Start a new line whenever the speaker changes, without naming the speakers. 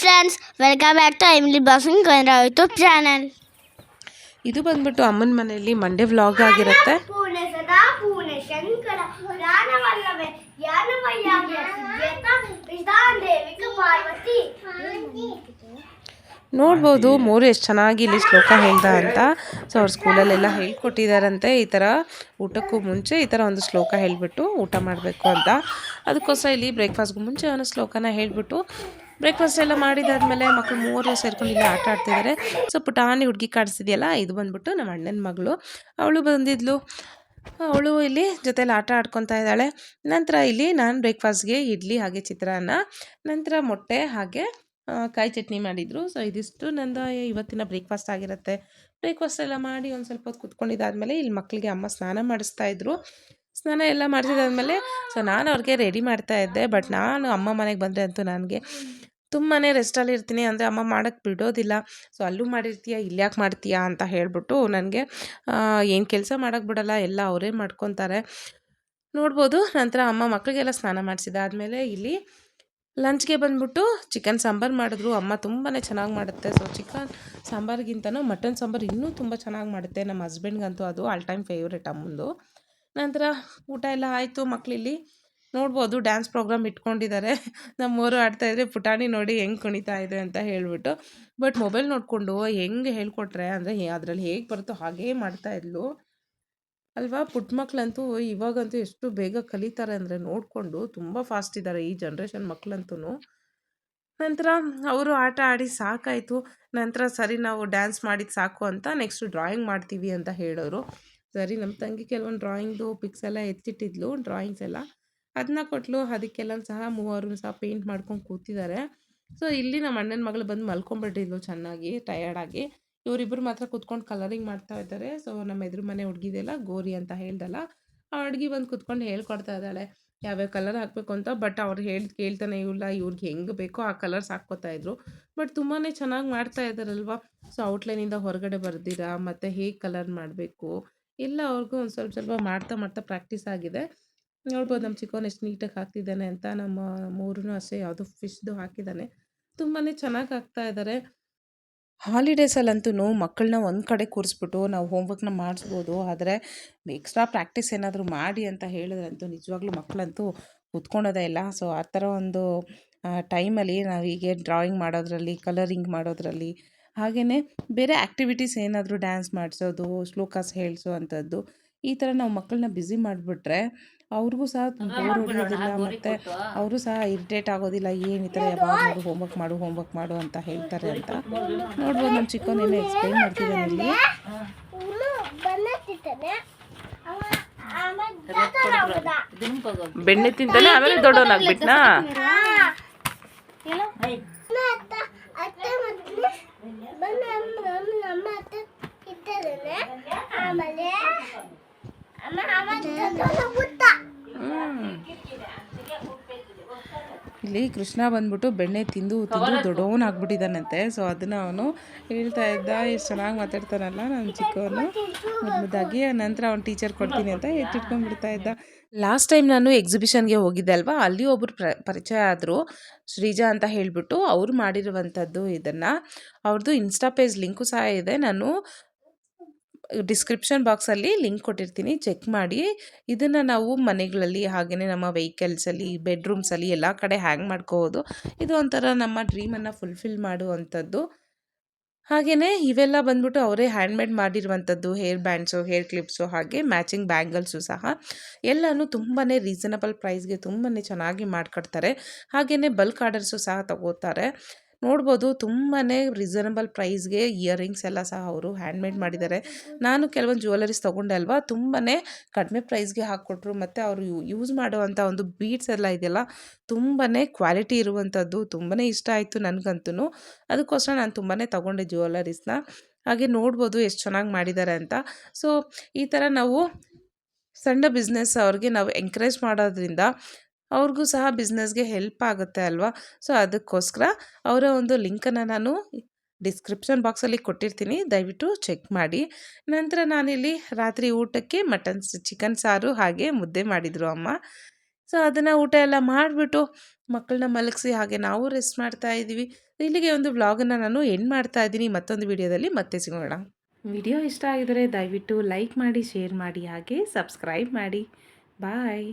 Friends, welcome back to ಐಮ್ಲಿ boxing Kannada YouTube channel.
ಇದು ಬಂದ್ಬಿಟ್ಟು ಅಮ್ಮನ ಮನೆಯಲ್ಲಿ ಮಂಡೇ ವ್ಲಾಗ್ ಆಗಿರುತ್ತೆ. ನೋಡ್ಬೋದು ಮೋರು ಎಷ್ಟು ಚೆನ್ನಾಗಿ ಇಲ್ಲಿ ಶ್ಲೋಕ ಹೇಳ್ದ ಅಂತ. ಸೊ ಅವ್ರ ಸ್ಕೂಲಲ್ಲೆಲ್ಲ ಹೇಳ್ಕೊಟ್ಟಿದ್ದಾರಂತೆ ಈ ಥರ ಊಟಕ್ಕೂ ಮುಂಚೆ ಈ ಥರ ಒಂದು ಶ್ಲೋಕ ಹೇಳಿಬಿಟ್ಟು ಊಟ ಮಾಡಬೇಕು ಅಂತ. ಅದಕ್ಕೋಸ್ಕರ ಇಲ್ಲಿ ಬ್ರೇಕ್ಫಾಸ್ಟ್ಗೂ ಮುಂಚೆ ಒಂದು ಶ್ಲೋಕನ ಹೇಳಿಬಿಟ್ಟು ಬ್ರೇಕ್ಫಾಸ್ಟ್ ಎಲ್ಲ ಮಾಡಿದಾದ್ಮೇಲೆ ಮಕ್ಕಳು ಮೂವರು ಸೇರ್ಕೊಂಡು ಇಲ್ಲಿ ಆಟ ಆಡ್ತಿದ್ದಾರೆ. ಸೊ ಪುಟಾಣಿ ಹುಡುಗಿ ಕಾಣಿಸ್ತಿದೆಯಲ್ಲ, ಇದು ಬಂದ್ಬಿಟ್ಟು ನಮ್ಮ ಅಣ್ಣನ ಮಗಳು. ಅವಳು ಬಂದಿದ್ಲು, ಅವಳು ಇಲ್ಲಿ ಜೊತೆಲಿ ಆಟ ಆಡ್ಕೊತಾ ಇದ್ದಾಳೆ. ನಂತರ ಇಲ್ಲಿ ನಾನು ಬ್ರೇಕ್ಫಾಸ್ಟ್ಗೆ ಇಡ್ಲಿ ಹಾಗೆ ಚಿತ್ರಾನ್ನ, ನಂತರ ಮೊಟ್ಟೆ ಹಾಗೆ ಕಾಯಿ ಚಟ್ನಿ ಮಾಡಿದರು. ಸೊ ಇದಿಷ್ಟು ನಂದು ಇವತ್ತಿನ ಬ್ರೇಕ್ಫಾಸ್ಟ್ ಆಗಿರುತ್ತೆ. ಬ್ರೇಕ್ಫಾಸ್ಟ್ ಎಲ್ಲ ಮಾಡಿ ಒಂದು ಸ್ವಲ್ಪ ಹೊತ್ತು ಕುತ್ಕೊಂಡಿದ್ದಾದಮೇಲೆ ಇಲ್ಲಿ ಮಕ್ಕಳಿಗೆ ಅಮ್ಮ ಸ್ನಾನ ಮಾಡಿಸ್ತಾ ಇದ್ರು. ಸ್ನಾನ ಎಲ್ಲ ಮಾಡಿಸಿದಾದ್ಮೇಲೆ ಸೊ ನಾನು ಅವ್ರಿಗೆ ರೆಡಿ ಮಾಡ್ತಾ ಇದ್ದೆ. ಬಟ್ ನಾನು ಅಮ್ಮ ಮನೆಗೆ ಬಂದರೆ ಅಂತೂ ನನಗೆ ತುಂಬಾ ರೆಸ್ಟಲ್ಲಿ ಇರ್ತೀನಿ, ಅಂದರೆ ಅಮ್ಮ ಮಾಡೋಕ್ಕೆ ಬಿಡೋದಿಲ್ಲ. ಸೊ ಅಲ್ಲೂ ಮಾಡಿರ್ತೀಯ, ಇಲ್ಲಿ ಯಾಕೆ ಮಾಡ್ತೀಯಾ ಅಂತ ಹೇಳಿಬಿಟ್ಟು ನನಗೆ ಏನು ಕೆಲಸ ಮಾಡೋಕ್ಕೆ ಬಿಡೋಲ್ಲ, ಎಲ್ಲ ಅವರೇ ಮಾಡ್ಕೊತಾರೆ. ನೋಡ್ಬೋದು. ನಂತರ ಅಮ್ಮ ಮಕ್ಕಳಿಗೆಲ್ಲ ಸ್ನಾನ ಮಾಡಿಸಿದಾದ್ಮೇಲೆ ಇಲ್ಲಿ ಲಂಚ್ಗೆ ಬಂದ್ಬಿಟ್ಟು ಚಿಕನ್ ಸಾಂಬಾರು ಮಾಡಿದ್ರು. ಅಮ್ಮ ತುಂಬಾ ಚೆನ್ನಾಗಿ ಮಾಡುತ್ತೆ. ಸೊ ಚಿಕನ್ ಸಾಂಬಾರಿಗಿಂತನೂ ಮಟನ್ ಸಾಂಬಾರು ಇನ್ನೂ ತುಂಬ ಚೆನ್ನಾಗಿ ಮಾಡುತ್ತೆ. ನಮ್ಮ ಹಸ್ಬೆಂಡ್ಗಂತೂ ಅದು ಆಲ್ ಟೈಮ್ ಫೇವ್ರೇಟ್ ಅಮ್ಮಂದು. ನಂತರ ಊಟ ಎಲ್ಲ ಆಯಿತು. ಮಕ್ಕಳಿಲ್ಲಿ ನೋಡ್ಬೋದು ಡ್ಯಾನ್ಸ್ ಪ್ರೋಗ್ರಾಮ್ ಇಟ್ಕೊಂಡಿದ್ದಾರೆ. ನಮ್ಮವರು ಆಡ್ತಾಯಿದ್ರೆ ಪುಟಾಣಿ ನೋಡಿ ಹೆಂಗೆ ಕುಣಿತಾ ಇದೆ ಅಂತ ಹೇಳಿಬಿಟ್ಟು. ಬಟ್ ಮೊಬೈಲ್ ನೋಡಿಕೊಂಡು ಹೆಂಗೆ ಹೇಳ್ಕೊಟ್ರೆ ಅಂದರೆ ಅದರಲ್ಲಿ ಹೇಗೆ ಬರುತ್ತೋ ಹಾಗೇ ಮಾಡ್ತಾಯಿದ್ಲು ಅಲ್ವಾ. ಪುಟ್ಟ ಮಕ್ಕಳಂತೂ ಇವಾಗಂತೂ ಎಷ್ಟು ಬೇಗ ಕಲಿತಾರೆ ಅಂದರೆ ನೋಡಿಕೊಂಡು ತುಂಬ ಫಾಸ್ಟ್ ಇದ್ದಾರೆ ಈ ಜನ್ರೇಷನ್ ಮಕ್ಕಳಂತೂ. ನಂತರ ಅವರು ಆಟ ಆಡಿ ಸಾಕಾಯಿತು. ನಂತರ ಸರಿ ನಾವು ಡ್ಯಾನ್ಸ್ ಮಾಡಿದ್ದು ಸಾಕು ಅಂತ ನೆಕ್ಸ್ಟು ಡ್ರಾಯಿಂಗ್ ಮಾಡ್ತೀವಿ ಅಂತ ಹೇಳೋರು. ಸರಿ ನಮ್ಮ ತಂಗಿ ಕೆಲವೊಂದು ಡ್ರಾಯಿಂಗ್ದು ಪಿಕ್ಸ್ ಎಲ್ಲ ಎತ್ತಿಟ್ಟಿದ್ಲು, ಡ್ರಾಯಿಂಗ್ಸ್ ಎಲ್ಲ ಅದನ್ನ ಕೊಟ್ಟಲು. ಅದಕ್ಕೆಲ್ಲ ಸಹ ಮೂವರು ಸಹ ಪೇಂಟ್ ಮಾಡ್ಕೊಂಡು ಕೂತಿದ್ದಾರೆ. ಸೊ ಇಲ್ಲಿ ನಮ್ಮ ಅಣ್ಣನ ಮಗಳು ಬಂದು ಮಲ್ಕೊಂಡ್ಬಿಟ್ಟಿದ್ಲು ಚೆನ್ನಾಗಿ ಟಯರ್ಡಾಗಿ. ಇವರಿಬ್ಬರು ಮಾತ್ರ ಕೂತ್ಕೊಂಡು ಕಲರಿಂಗ್ ಮಾಡ್ತಾ ಇದ್ದಾರೆ. ಸೊ ನಮ್ಮ ಎದುರು ಮನೆ ಹುಡುಗಿದೆಲ್ಲ ಗೋರಿ ಅಂತ ಹೇಳ್ದಲ್ಲ, ಆ ಹುಡುಗಿ ಬಂದು ಕೂತ್ಕೊಂಡು ಹೇಳ್ಕೊಡ್ತಾ ಇದ್ದಾಳೆ ಯಾವ್ಯಾವ ಕಲರ್ ಹಾಕಬೇಕು ಅಂತ. ಬಟ್ ಅವ್ರು ಕೇಳ್ತಾನೆ ಇಲ್ಲ, ಇವ್ರಿಗೆ ಹೆಂಗೆ ಬೇಕೋ ಆ ಕಲರ್ಸ್ ಹಾಕ್ಕೋತಾ ಇದ್ರು. ಬಟ್ ತುಂಬಾ ಚೆನ್ನಾಗಿ ಮಾಡ್ತಾ ಇದ್ದಾರಲ್ವ. ಸೊ ಔಟ್ಲೈನಿಂದ ಹೊರಗಡೆ ಬರ್ದಿರಾ ಮತ್ತು ಹೇಗೆ ಕಲರ್ ಮಾಡಬೇಕು ಎಲ್ಲ ಅವ್ರಿಗೂ ಒಂದು ಸ್ವಲ್ಪ ಮಾಡ್ತಾ ಮಾಡ್ತಾ ಪ್ರಾಕ್ಟೀಸ್ ಆಗಿದೆ. ನೋಡ್ಬೋದು ನಮ್ಮ ಚಿಕ್ಕವನು ಎಷ್ಟು ನೀಟಾಗಿ ಹಾಕ್ತಿದ್ದಾನೆ ಅಂತ. ನಮ್ಮ ಮೂರೂ ಅಷ್ಟೇ ಯಾವುದೋ ಫಿಶ್ದು ಹಾಕಿದ್ದಾನೆ. ತುಂಬಾ ಚೆನ್ನಾಗಿ ಹಾಕ್ತಾ ಇದ್ದಾರೆ. ಹಾಲಿಡೇಸಲ್ಲಂತೂ ಮಕ್ಕಳನ್ನ ಒಂದು ಕಡೆ ಕೂರಿಸ್ಬಿಟ್ಟು ನಾವು ಹೋಮ್ವರ್ಕ್ನ ಮಾಡಿಸ್ಬೋದು. ಆದರೆ ಎಕ್ಸ್ಟ್ರಾ ಪ್ರಾಕ್ಟೀಸ್ ಏನಾದರೂ ಮಾಡಿ ಅಂತ ಹೇಳಿದ್ರಂತೂ ನಿಜವಾಗ್ಲೂ ಮಕ್ಕಳಂತೂ ಕೂತ್ಕೊಳೋದೇ ಇಲ್ಲ. ಸೊ ಆ ಥರ ಒಂದು ಟೈಮಲ್ಲಿ ನಾವು ಹೀಗೆ ಡ್ರಾಯಿಂಗ್ ಮಾಡೋದ್ರಲ್ಲಿ, ಕಲರಿಂಗ್ ಮಾಡೋದ್ರಲ್ಲಿ, ಹಾಗೆಯೇ ಬೇರೆ ಆ್ಯಕ್ಟಿವಿಟೀಸ್ ಏನಾದರೂ ಡ್ಯಾನ್ಸ್ ಮಾಡಿಸೋದು, ಶ್ಲೋಕಾಸ್ ಹೇಳಿಸೋ ಅಂಥದ್ದು, ಈ ಥರ ನಾವು ಮಕ್ಕಳನ್ನ ಬ್ಯುಸಿ ಮಾಡಿಬಿಟ್ರೆ ಅವ್ರಿಗೂ ಸಹ ಬೋರ್ ಹೊಡೆಯೋದಿಲ್ಲ ಮತ್ತು ಅವರು ಸಹ ಇರಿಟೇಟ್ ಆಗೋದಿಲ್ಲ. ಏನು ಈ ಥರ ಯಾವಾಗ ಹೋಮ್ವರ್ಕ್ ಮಾಡು ಅಂತ ಹೇಳ್ತಾರೆ ಅಂತ. ನೋಡ್ಬೋದು ನಮ್ಮ ಚಿಕ್ಕವನೇನೋ ಎಕ್ಸ್ಪ್ಲೈನ್ ಮಾಡ್ತಿದ್ದಾನೆ ಇಲ್ಲಿ. ಬೆಣ್ಣೆ ತಿಂತಾನೆ ಆಮೇಲೆ ದೊಡ್ಡವನಾಗ್ಬಿಟ್ನಾ. ಇಲ್ಲಿ ಕೃಷ್ಣ ಬಂದ್ಬಿಟ್ಟು ಬೆಣ್ಣೆ ತಿಂದು ದೊಡ್ಡವನಾಗ್ಬಿಟ್ಟಿದ್ದಾನಂತೆ. ಸೊ ಅದನ್ನು ಅವನು ಹೇಳ್ತಾ ಇದ್ದ. ಎಷ್ಟು ಚೆನ್ನಾಗಿ ಮಾತಾಡ್ತಾನಲ್ಲ ನಮ್ಮ ಚಿಕ್ಕವನು ಮುದ್ದಾಗಿ. ನಂತರ ಅವ್ನು ಟೀಚರ್ ಕೊಡ್ತೀನಿ ಅಂತ ಎತ್ತಿಟ್ಕೊಂಡ್ಬಿಡ್ತಾ ಇದ್ದ. ಲಾಸ್ಟ್ ಟೈಮ್ ನಾನು ಎಕ್ಸಿಬಿಷನ್ಗೆ ಹೋಗಿದ್ದೆ ಅಲ್ವಾ, ಅಲ್ಲಿ ಒಬ್ಬರು ಪರಿಚಯ ಆದರು, ಶ್ರೀಜಾ ಅಂತ ಹೇಳಿಬಿಟ್ಟು. ಅವ್ರು ಮಾಡಿರುವಂಥದ್ದು ಇದನ್ನು. ಅವ್ರದ್ದು ಇನ್ಸ್ಟಾ ಪೇಜ್ ಲಿಂಕು ಸಹ ಇದೆ. ನಾನು ಡಿಸ್ಕ್ರಿಪ್ಷನ್ ಬಾಕ್ಸಲ್ಲಿ ಲಿಂಕ್ ಕೊಟ್ಟಿರ್ತೀನಿ, ಚೆಕ್ ಮಾಡಿ. ಇದನ್ನು ನಾವು ಮನೆಗಳಲ್ಲಿ ಹಾಗೆಯೇ ನಮ್ಮ ವೆಹಿಕಲ್ಸಲ್ಲಿ, ಬೆಡ್ರೂಮ್ಸಲ್ಲಿ ಎಲ್ಲ ಕಡೆ ಹ್ಯಾಂಗ್ ಮಾಡ್ಕೋಬೋದು. ಇದು ಒಂಥರ ನಮ್ಮ ಡ್ರೀಮನ್ನು ಫುಲ್ಫಿಲ್ ಮಾಡುವಂಥದ್ದು. ಹಾಗೆಯೇ ಇವೆಲ್ಲ ಬಂದ್ಬಿಟ್ಟು ಅವರೇ ಹ್ಯಾಂಡ್ಮೇಡ್ ಮಾಡಿರುವಂಥದ್ದು. ಹೇರ್ ಬ್ಯಾಂಡ್ಸು, ಹೇರ್ ಕ್ಲಿಪ್ಸು, ಹಾಗೆ ಮ್ಯಾಚಿಂಗ್ ಬ್ಯಾಂಗಲ್ಸು ಸಹ ಎಲ್ಲನೂ ತುಂಬಾ ರೀಸನಬಲ್ ಪ್ರೈಸ್ಗೆ ತುಂಬಾ ಚೆನ್ನಾಗಿ ಮಾಡಿಕೊಡ್ತಾರೆ. ಹಾಗೆಯೇ ಬಲ್ಕ್ ಆರ್ಡರ್ಸು ಸಹ ತಗೋತಾರೆ. ನೋಡ್ಬೋದು ತುಂಬಾ ರೀಸನಬಲ್ ಪ್ರೈಸ್ಗೆ ಇಯರಿಂಗ್ಸ್ ಎಲ್ಲ ಸಹ ಅವರು ಹ್ಯಾಂಡ್ಮೇಡ್ ಮಾಡಿದ್ದಾರೆ. ನಾನು ಕೆಲವೊಂದು ಜ್ಯುವೆಲರೀಸ್ ತೊಗೊಂಡೆ ಅಲ್ವಾ, ತುಂಬಾ ಕಡಿಮೆ ಪ್ರೈಸ್ಗೆ ಹಾಕ್ಕೊಟ್ರು. ಮತ್ತು ಅವರು ಯೂಸ್ ಮಾಡುವಂಥ ಒಂದು ಬೀಡ್ಸ್ ಎಲ್ಲ ಇದೆಯಲ್ಲ, ತುಂಬಾ ಕ್ವಾಲಿಟಿ ಇರುವಂಥದ್ದು. ತುಂಬಾ ಇಷ್ಟ ಆಯಿತು ನನಗಂತೂ. ಅದಕ್ಕೋಸ್ಕರ ನಾನು ತುಂಬಾ ತೊಗೊಂಡೆ ಜ್ಯುವೆಲರೀಸ್ನ. ಹಾಗೆ ನೋಡ್ಬೋದು ಎಷ್ಟು ಚೆನ್ನಾಗಿ ಮಾಡಿದ್ದಾರೆ ಅಂತ. ಸೊ ಈ ಥರ ನಾವು ಸಣ್ಣ ಬಿಸ್ನೆಸ್ ಅವ್ರಿಗೆ ನಾವು ಎಂಕರೇಜ್ ಮಾಡೋದ್ರಿಂದ ಅವ್ರಿಗೂ ಸಹ ಬಿಸ್ನೆಸ್ಗೆ ಹೆಲ್ಪ್ ಆಗುತ್ತೆ ಅಲ್ವಾ. ಸೊ ಅದಕ್ಕೋಸ್ಕರ ಅವರ ಒಂದು ಲಿಂಕನ್ನು ನಾನು ಡಿಸ್ಕ್ರಿಪ್ಷನ್ ಬಾಕ್ಸಲ್ಲಿ ಕೊಟ್ಟಿರ್ತೀನಿ, ದಯವಿಟ್ಟು ಚೆಕ್ ಮಾಡಿ. ನಂತರ ನಾನಿಲ್ಲಿ ರಾತ್ರಿ ಊಟಕ್ಕೆ ಚಿಕನ್ ಸಾರು ಹಾಗೆ ಮುದ್ದೆ ಮಾಡಿದರು ಅಮ್ಮ. ಸೊ ಅದನ್ನು ಊಟ ಎಲ್ಲ ಮಾಡಿಬಿಟ್ಟು ಮಕ್ಕಳನ್ನ ಮಲಗಿಸಿ ಹಾಗೆ ನಾವು ರೆಸ್ಟ್ ಮಾಡ್ತಾ ಇದ್ದೀವಿ. ಇಲ್ಲಿಗೆ ಒಂದು ವ್ಲಾಗನ್ನು ನಾನು ಎಂಡ್ ಮಾಡ್ತಾ ಇದ್ದೀನಿ. ಮತ್ತೊಂದು ವಿಡಿಯೋದಲ್ಲಿ ಮತ್ತೆ ಸಿಗೋಣ. ವಿಡಿಯೋ ಇಷ್ಟ ಆಗಿದರೆ ದಯವಿಟ್ಟು ಲೈಕ್ ಮಾಡಿ, ಶೇರ್ ಮಾಡಿ, ಹಾಗೆ ಸಬ್ಸ್ಕ್ರೈಬ್ ಮಾಡಿ. ಬಾಯ್.